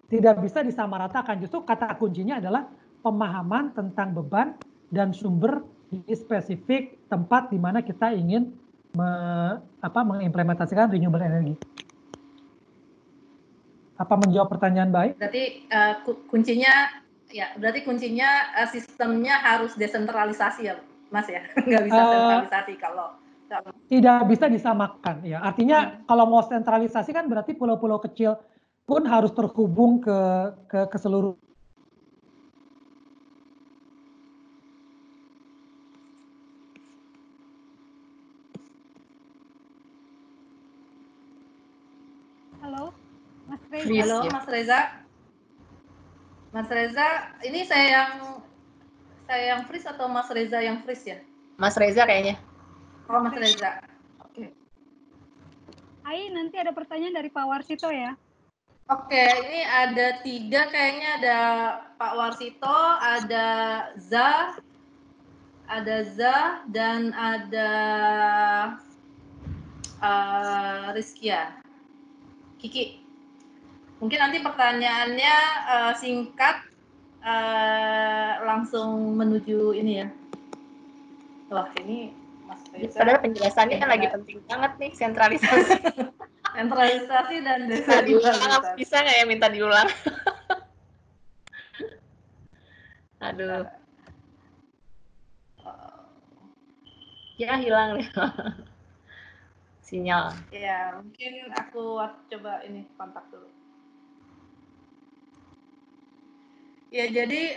Tidak bisa disamaratakan, justru kata kuncinya adalah pemahaman tentang beban dan sumber di spesifik tempat di mana kita ingin mengimplementasikan renewable energy. Apa menjawab pertanyaan baik? Berarti kuncinya sistemnya harus desentralisasi ya, Mas ya, nggak bisa sentralisasi kalau tidak bisa disamakan ya. Artinya kalau mau sentralisasi kan berarti pulau-pulau kecil pun harus terhubung ke seluruh. Halo, Mas Reza. Halo, Mas Reza. Mas Reza, ini saya yang freeze atau Mas Reza yang freeze ya? Mas Reza kayaknya. Oh, Mas Reza. Oke. Ai, nanti ada pertanyaan dari Pak Warsito ya. Oke, ini ada 3 kayaknya, ada Pak Warsito, ada Za, dan ada Rizkia. Kiki. Mungkin nanti pertanyaannya singkat, langsung menuju ini ya. Wah, ini Mas Reza. Padahal penjelasannya lagi penting banget nih, sentralisasi. Sentralisasi dan Bisa diulang, desentralisasi. bisa nggak ya minta diulang? Aduh. Ya hilang deh. Sinyal. Ya, mungkin aku coba ini kontak dulu. Ya, jadi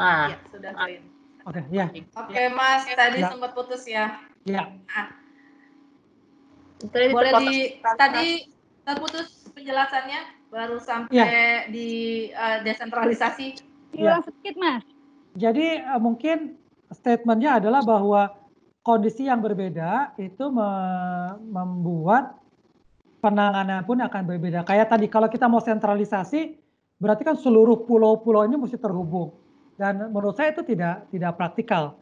Nah, ya, sudah join. Oke, ya. Oke, Mas, tadi Ya. sempat putus ya. Ya. Boleh tadi terputus penjelasannya baru sampai di desentralisasi. Diulang sedikit, Mas. Jadi mungkin statementnya adalah bahwa kondisi yang berbeda itu membuat penanganan pun akan berbeda. Kayak tadi kalau kita mau sentralisasi, berarti kan seluruh pulau-pulau ini mesti terhubung. Dan menurut saya itu tidak praktikal.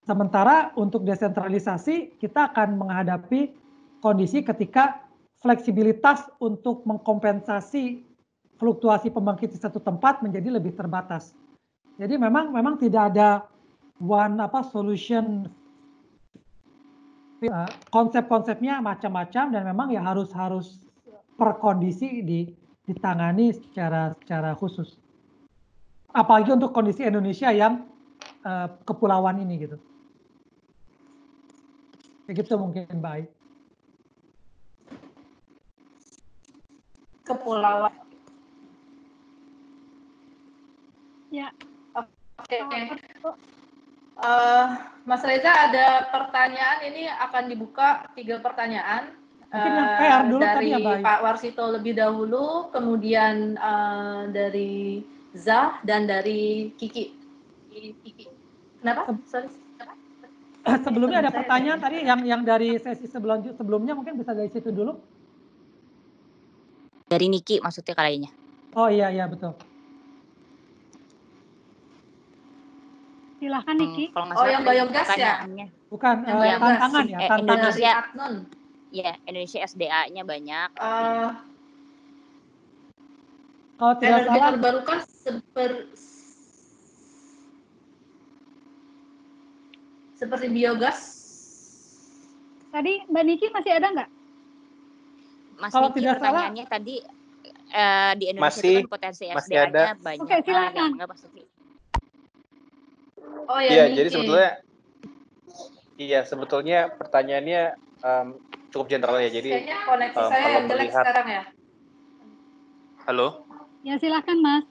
Sementara untuk desentralisasi kita akan menghadapi kondisi ketika fleksibilitas untuk mengkompensasi fluktuasi pembangkit di satu tempat menjadi lebih terbatas. Jadi memang tidak ada one solution. Konsep-konsepnya macam-macam dan memang ya harus per kondisi ditangani secara khusus. Apalagi untuk kondisi Indonesia yang kepulauan ini gitu. Begitu mungkin baik. Kepulauan. Ya. Oke. Mas Reza, ada pertanyaan, ini akan dibuka 3 pertanyaan. Mungkin yang PR dulu dari tadi ya, Bay. Pak Warsito lebih dahulu, kemudian dari Zah, dan dari Kiki. Kenapa? Sorry. Sebelumnya ada pertanyaan tadi yang dari sesi sebelumnya, mungkin bisa dari situ dulu. Dari Niki maksudnya kayaknya. Oh iya betul. Silahkan Niki. Kalau nggak salah yang biogas ya? Bukan, tantangan ya, tantangan. Indonesia, Adnon. Ya, Indonesia SDA-nya banyak. Kalau tidak Energi salah, terbarukan seperti biogas. Tadi Mbak Niki masih ada nggak? Mas Kalau Niki tidak pertanyaannya tadi di Indonesia Masih- itu kan potensi masih SDA-nya ada. banyak. Oke, silakan. Oh ya, Iya, Niki. jadi sebetulnya pertanyaannya cukup general ya. Jadi Kayaknya koneksi saya kalau yang jelek melihat, sekarang ya. halo. Ya silakan Mas.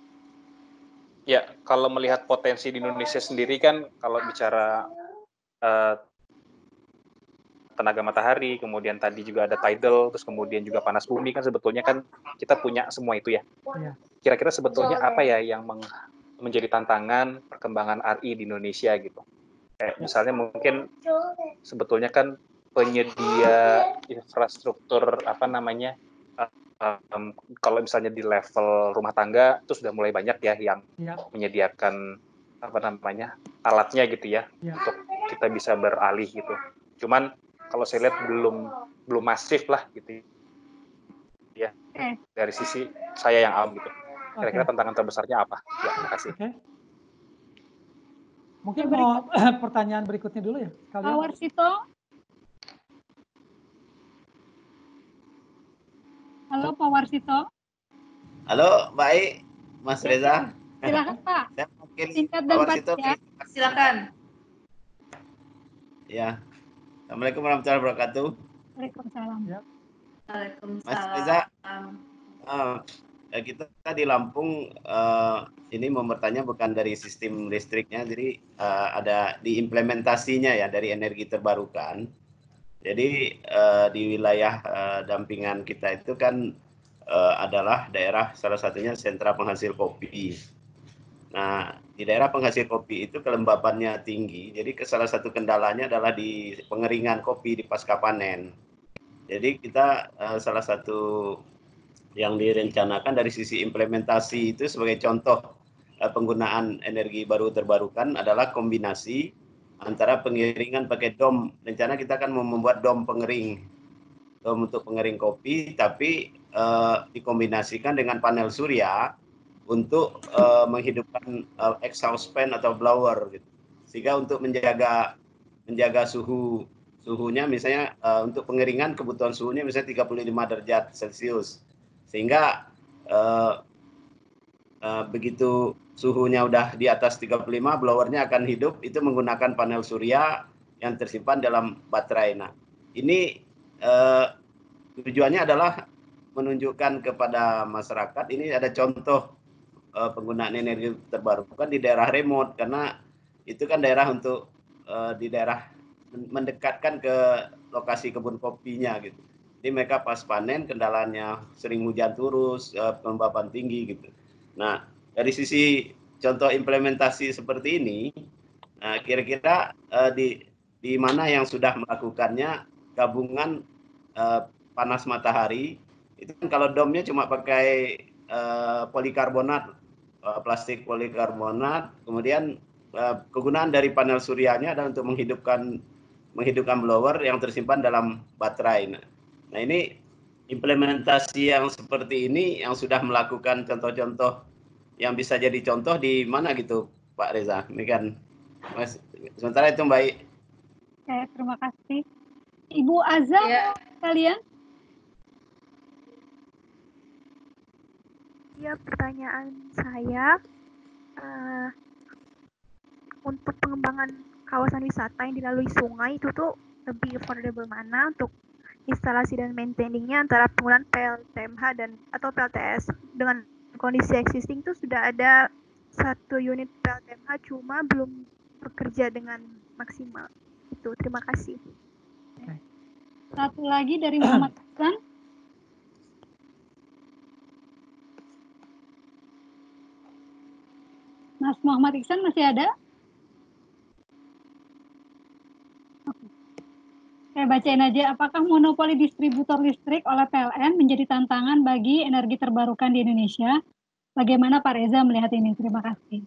Ya, kalau melihat potensi di Indonesia sendiri kan, kalau bicara tenaga matahari, kemudian tadi juga ada tidal, terus kemudian juga panas bumi, kan sebetulnya kan kita punya semua itu ya. Kira-kira sebetulnya apa ya yang menjadi tantangan perkembangan RI di Indonesia gitu? Kayak misalnya mungkin sebetulnya kan penyedia infrastruktur kalau misalnya di level rumah tangga itu sudah mulai banyak ya yang menyediakan alatnya gitu ya untuk kita bisa beralih gitu. Cuman kalau saya lihat belum masif lah gitu ya. Dari sisi saya yang awam gitu. Kira-kira tantangan terbesarnya apa? Ya, terima kasih. Mungkin mau pertanyaan berikutnya dulu ya. Pak Warsito. Halo Pak Warsito. Halo, baik, Mas Reza. Silakan Pak. Saya mungkin Singkat Pak dan Warsito. padat ya. Silakan. Ya. Assalamualaikum warahmatullahi wabarakatuh. Waalaikumsalam. Waalaikumsalam. Mas Reza, kita di Lampung ini mau bertanya bukan dari sistem listriknya, jadi ada di implementasinya ya dari energi terbarukan. Jadi di wilayah dampingan kita itu kan adalah daerah salah satunya sentra penghasil kopi. Nah, di daerah penghasil kopi itu kelembabannya tinggi, jadi salah satu kendalanya adalah di pengeringan kopi di pasca panen. Jadi kita salah satu yang direncanakan dari sisi implementasi itu sebagai contoh penggunaan energi baru terbarukan adalah kombinasi antara pengeringan pakai dom. Rencana kita akan membuat dom pengering, dom untuk pengering kopi, tapi dikombinasikan dengan panel surya untuk menghidupkan exhaust fan atau blower, gitu. Sehingga untuk menjaga suhunya, misalnya untuk pengeringan kebutuhan suhunya misalnya 35 derajat Celcius, sehingga begitu suhunya udah di atas 35, blowernya akan hidup, itu menggunakan panel surya yang tersimpan dalam baterai. Nah, ini tujuannya adalah menunjukkan kepada masyarakat ini ada contoh penggunaan energi terbarukan di daerah remote, karena itu kan daerah untuk di daerah mendekatkan ke lokasi kebun kopinya gitu. Jadi mereka pas panen kendalanya sering hujan terus, kelembapan tinggi gitu. Nah, dari sisi contoh implementasi seperti ini, kira-kira di mana yang sudah melakukannya gabungan panas matahari, itu kan kalau domnya cuma pakai polikarbonat, plastik polikarbonat, kemudian kegunaan dari panel suryanya adalah untuk menghidupkan blower yang tersimpan dalam baterai. Nah, ini implementasi yang seperti ini yang sudah melakukan contoh-contoh yang bisa jadi contoh di mana gitu, Pak Reza? Ini kan, Mas, sementara itu Mbak. Oke, terima kasih. Ibu Azza, kalian? Ya, pertanyaan saya untuk pengembangan kawasan wisata yang dilalui sungai itu tuh lebih affordable mana untuk instalasi dan maintaining-nya antara penggunaan PLTMH dan atau PLTS. Dengan kondisi existing tuh sudah ada 1 unit PLTMH cuma belum bekerja dengan maksimal. Itu, terima kasih. Satu lagi dari Muhammad Hasan. Mas Muhammad Iksan masih ada? Saya bacain aja, apakah monopoli distributor listrik oleh PLN menjadi tantangan bagi energi terbarukan di Indonesia? Bagaimana Pak Reza melihat ini? Terima kasih.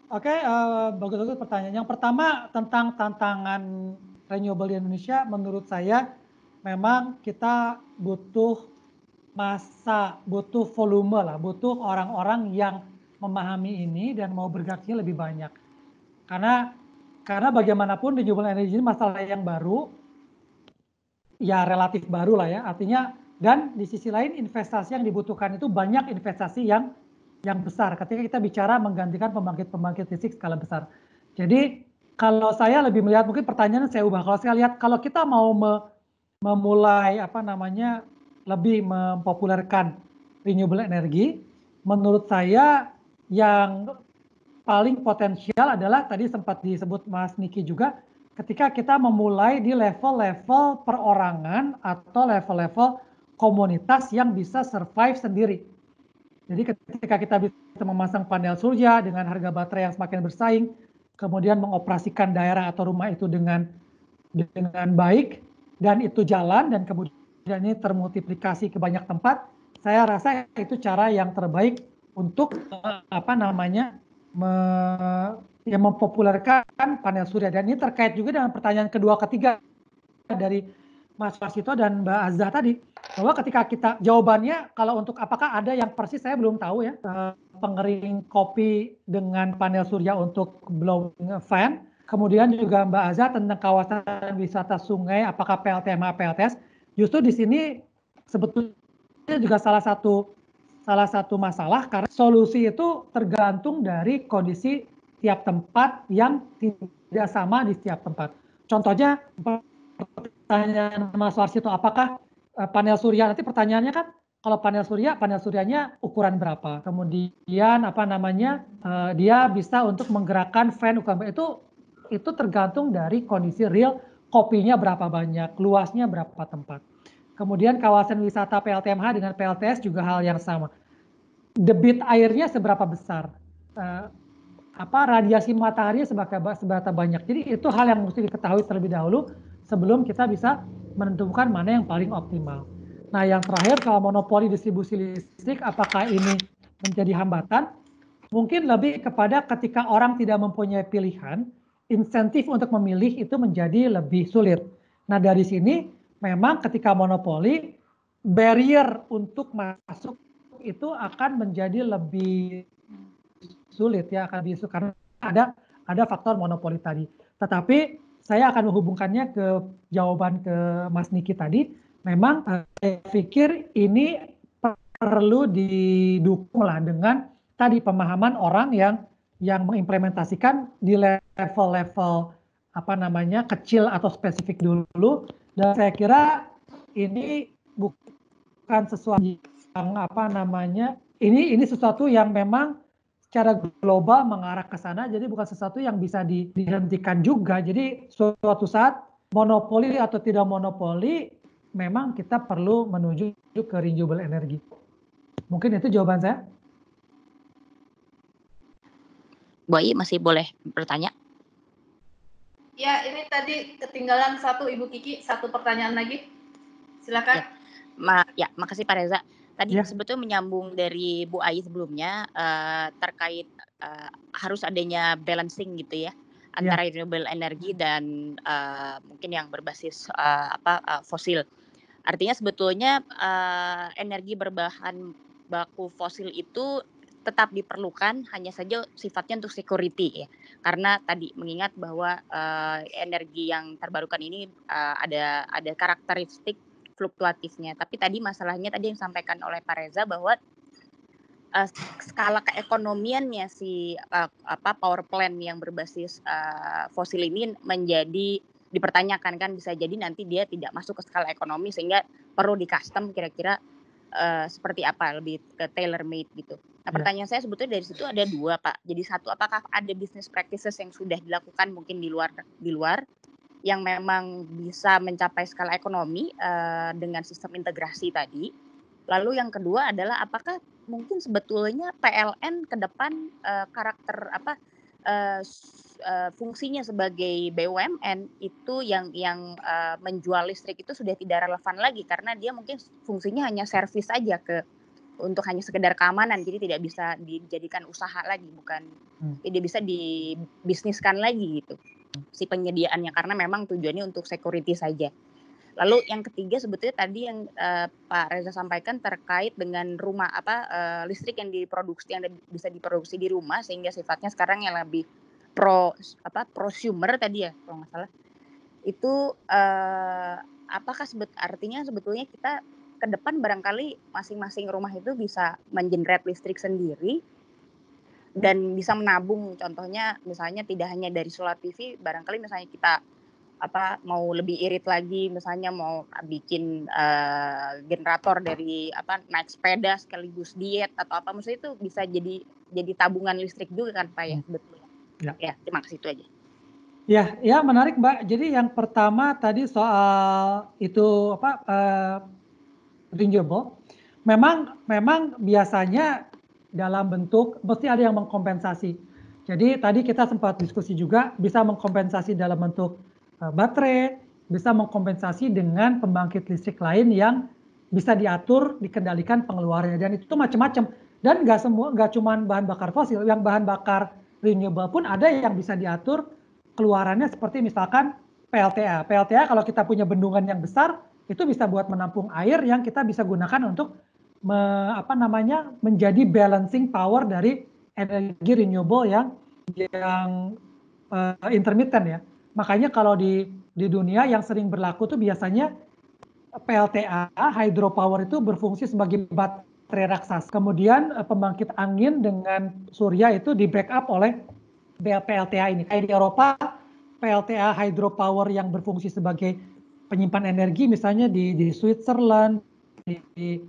Oke, bagus-bagus pertanyaan. Yang pertama tentang tantangan renewable di Indonesia, menurut saya memang kita butuh butuh volume lah, butuh orang-orang yang memahami ini dan mau bergeraknya lebih banyak. Karena bagaimanapun renewable energy ini masalah yang baru, ya relatif baru lah ya, artinya, dan di sisi lain investasi yang dibutuhkan itu banyak investasi yang besar ketika kita bicara menggantikan pembangkit listrik skala besar. Jadi kalau saya lebih melihat, mungkin pertanyaan saya ubah, kalau saya lihat kalau kita mau memulai lebih mempopulerkan renewable energy, menurut saya yang paling potensial adalah tadi sempat disebut Mas Niki juga, ketika kita memulai di level-level perorangan atau level-level komunitas yang bisa survive sendiri. Jadi ketika kita bisa memasang panel surya dengan harga baterai yang semakin bersaing, kemudian mengoperasikan daerah atau rumah itu dengan baik, dan itu jalan, dan kemudian ini termultiplikasi ke banyak tempat, saya rasa itu cara yang terbaik untuk mempopulerkan panel surya. Dan ini terkait juga dengan pertanyaan kedua ketiga dari Mas Warsito dan Mbak Azza tadi, bahwa ketika kita jawabannya kalau untuk apakah ada yang persis saya belum tahu ya, pengering kopi dengan panel surya untuk blowing fan, kemudian juga Mbak Azza tentang kawasan wisata sungai apakah PLTMH PLTS, justru di sini sebetulnya juga salah satu masalah, karena solusi itu tergantung dari kondisi tiap tempat yang tidak sama di setiap tempat. Contohnya pertanyaan Mas Warsito, apakah panel surya, nanti pertanyaannya kan kalau panel suryanya ukuran berapa, kemudian dia bisa untuk menggerakkan fan ukuran itu tergantung dari kondisi real, kopinya berapa banyak, luasnya berapa tempat. Kemudian kawasan wisata PLTMH dengan PLTS juga hal yang sama. Debit airnya seberapa besar, radiasi matahari seberapa banyak. Jadi itu hal yang mesti diketahui terlebih dahulu sebelum kita bisa menentukan mana yang paling optimal. Nah, yang terakhir, kalau monopoli distribusi listrik, apakah ini menjadi hambatan? Mungkin lebih kepada ketika orang tidak mempunyai pilihan, insentif untuk memilih itu menjadi lebih sulit. Nah, dari sini memang ketika monopoli, barrier untuk masuk itu akan menjadi lebih sulit ya, akan lebih sulit karena ada faktor monopoli tadi. Tetapi saya akan menghubungkannya ke jawaban ke Mas Niki tadi. Memang saya pikir ini perlu didukung lah dengan tadi pemahaman orang yang mengimplementasikan di level-level apa namanya kecil atau spesifik dulu. Dan saya kira ini bukan sesuatu yang apa namanya ini sesuatu yang memang secara global mengarah ke sana, jadi bukan sesuatu yang bisa dihentikan juga. Jadi suatu saat monopoli atau tidak monopoli, memang kita perlu menuju ke renewable energy. Mungkin itu jawaban saya. Bu Ai masih boleh bertanya? Ya, ini tadi ketinggalan satu Ibu Kiki, satu pertanyaan lagi. Silakan. Makasih Pak Reza. Tadi sebetulnya menyambung dari Bu Ai sebelumnya terkait harus adanya balancing gitu ya antara renewable energy dan mungkin yang berbasis fosil. Artinya sebetulnya energi berbahan baku fosil itu tetap diperlukan, hanya saja sifatnya untuk security ya. Karena tadi mengingat bahwa energi yang terbarukan ini ada karakteristik fluktuatifnya. Tapi tadi masalahnya tadi yang disampaikan oleh Pak Reza bahwa skala keekonomiannya si power plant yang berbasis fosil ini menjadi dipertanyakan, kan bisa jadi nanti dia tidak masuk ke skala ekonomi sehingga perlu di custom kira-kira seperti apa, lebih ke tailor made gitu. Nah, pertanyaan saya sebetulnya dari situ ada dua, Pak. Jadi satu, apakah ada business practices yang sudah dilakukan mungkin di luar yang memang bisa mencapai skala ekonomi dengan sistem integrasi tadi. Lalu yang kedua adalah apakah mungkin sebetulnya PLN ke depan karakter fungsinya sebagai BUMN itu yang menjual listrik itu sudah tidak relevan lagi karena dia mungkin fungsinya hanya servis saja untuk hanya sekedar keamanan, jadi tidak bisa dijadikan usaha lagi, bukan tidak bisa dibisniskan lagi gitu si penyediaannya karena memang tujuannya untuk security saja. Lalu yang ketiga sebetulnya tadi yang Pak Reza sampaikan terkait dengan rumah listrik yang bisa diproduksi di rumah sehingga sifatnya sekarang yang lebih prosumer tadi ya kalau nggak salah. Itu apakah artinya sebetulnya kita ke depan barangkali masing-masing rumah itu bisa mengenerate listrik sendiri dan bisa menabung, contohnya misalnya tidak hanya dari solar PV, barangkali misalnya kita mau lebih irit lagi, misalnya mau bikin generator dari naik sepeda sekaligus diet atau apa, maksudnya itu bisa jadi tabungan listrik juga kan Pak ya sebetulnya. Ya, terima kasih itu aja. Ya menarik Mbak. Jadi yang pertama tadi soal itu renewable, memang biasanya dalam bentuk mesti ada yang mengkompensasi. Jadi tadi kita sempat diskusi juga bisa mengkompensasi dalam bentuk baterai, bisa mengkompensasi dengan pembangkit listrik lain yang bisa diatur, dikendalikan pengeluarannya, dan itu macam-macam. Dan nggak cuma bahan bakar fosil, yang bahan bakar renewable pun ada yang bisa diatur keluarannya seperti misalkan PLTA. PLTA kalau kita punya bendungan yang besar itu bisa buat menampung air yang kita bisa gunakan untuk menjadi balancing power dari energi renewable yang intermittent ya. Makanya kalau di dunia yang sering berlaku tuh biasanya PLTA, hydropower itu berfungsi sebagai baterai raksasa. Kemudian pembangkit angin dengan surya itu di backup oleh PLTA ini. Kayak di Eropa, PLTA hydropower yang berfungsi sebagai penyimpan energi misalnya di Switzerland, di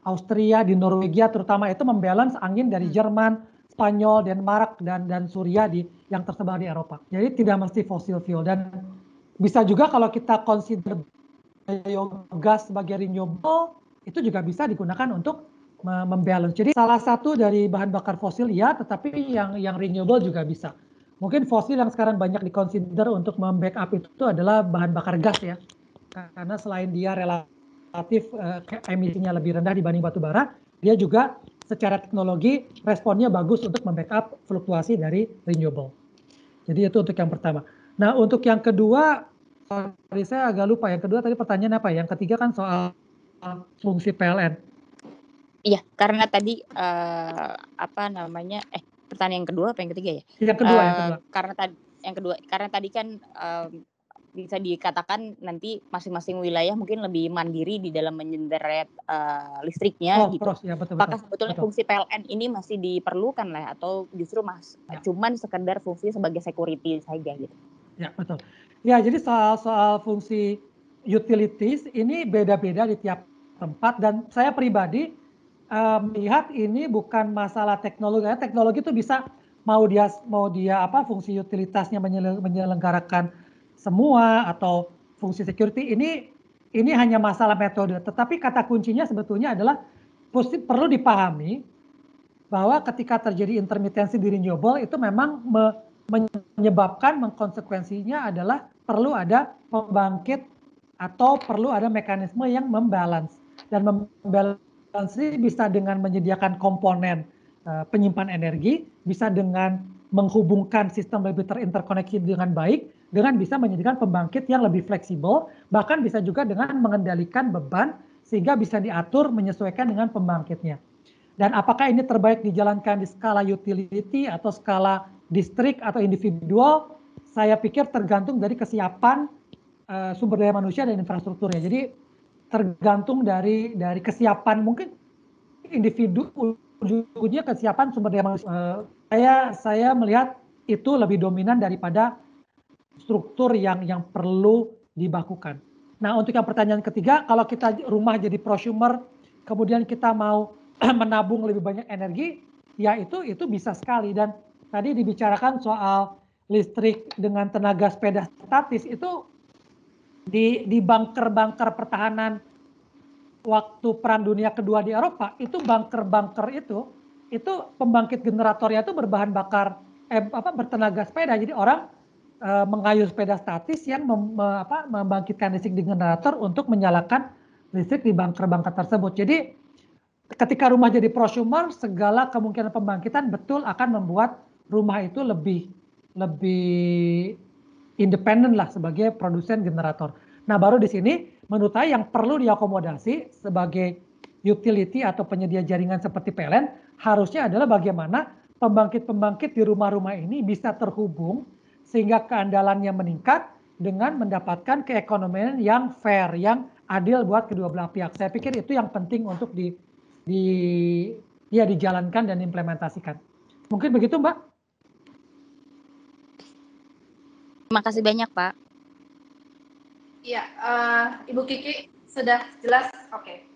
Austria, di Norwegia terutama itu membalance angin dari Jerman, Spanyol, Denmark dan Surya yang tersebar di Eropa. Jadi tidak mesti fossil fuel, dan bisa juga kalau kita consider biogas sebagai renewable itu juga bisa digunakan untuk membalance. Jadi salah satu dari bahan bakar fosil ya, tetapi yang renewable juga bisa. Mungkin fosil yang sekarang banyak dikonsider untuk membackup itu adalah bahan bakar gas ya. karena selain dia relatif emisinya lebih rendah dibanding batu bara, dia juga secara teknologi responnya bagus untuk membackup fluktuasi dari renewable. Jadi itu untuk yang pertama. Nah untuk yang kedua, sorry saya agak lupa, yang kedua tadi pertanyaan apa? Yang ketiga kan soal fungsi PLN. Iya, karena tadi pertanyaan yang kedua apa yang ketiga ya? Yang kedua. Karena tadi kan bisa dikatakan nanti masing-masing wilayah mungkin lebih mandiri di dalam menyenderet listriknya gitu. Ya, betul, apakah sebetulnya fungsi PLN ini masih diperlukan lah atau justru cuman sekedar fungsi sebagai security saja gitu? Ya, betul. Ya, jadi soal fungsi utilities ini beda-beda di tiap tempat dan saya pribadi melihat ini bukan masalah teknologi. Teknologi itu bisa mau dia fungsi utilitasnya menyelenggarakan semua atau fungsi security ini hanya masalah metode. Tetapi kata kuncinya sebetulnya adalah perlu dipahami bahwa ketika terjadi intermitensi di renewable itu memang menyebabkan konsekuensinya adalah perlu ada pembangkit atau perlu ada mekanisme yang membalance dan membalance ini bisa dengan menyediakan komponen penyimpan energi, bisa dengan menghubungkan sistem lebih terinterkoneksi dengan baik, dengan bisa menyediakan pembangkit yang lebih fleksibel, bahkan bisa juga dengan mengendalikan beban sehingga bisa diatur menyesuaikan dengan pembangkitnya. Dan apakah ini terbaik dijalankan di skala utility atau skala distrik atau individual, saya pikir tergantung dari kesiapan sumber daya manusia dan infrastrukturnya. Jadi tergantung dari kesiapan mungkin individu, ujungnya kesiapan sumber daya manusia. Saya melihat itu lebih dominan daripada struktur yang perlu dibakukan. Nah untuk yang pertanyaan ketiga, kalau kita rumah jadi prosumer, kemudian kita mau menabung lebih banyak energi, ya itu bisa sekali. Dan tadi dibicarakan soal listrik dengan tenaga sepeda statis itu di bunker-bunker pertahanan waktu Perang Dunia Kedua di Eropa, itu bunker-bunker itu pembangkit generatornya itu berbahan bakar bertenaga sepeda. Jadi orang mengayuh sepeda statis yang membangkitkan listrik di generator untuk menyalakan listrik di bunker-bunker tersebut. Jadi ketika rumah jadi prosumer, segala kemungkinan pembangkitan betul akan membuat rumah itu lebih independen lah sebagai produsen generator. Nah baru di sini menurut saya yang perlu diakomodasi sebagai utility atau penyedia jaringan seperti PLN harusnya adalah bagaimana pembangkit-pembangkit di rumah-rumah ini bisa terhubung sehingga keandalannya meningkat dengan mendapatkan keekonomian yang fair, yang adil buat kedua belah pihak. Saya pikir itu yang penting untuk dijalankan dan implementasikan. Mungkin begitu Mbak? Terima kasih banyak Pak. Iya, Ibu Kiki sudah jelas. Oke.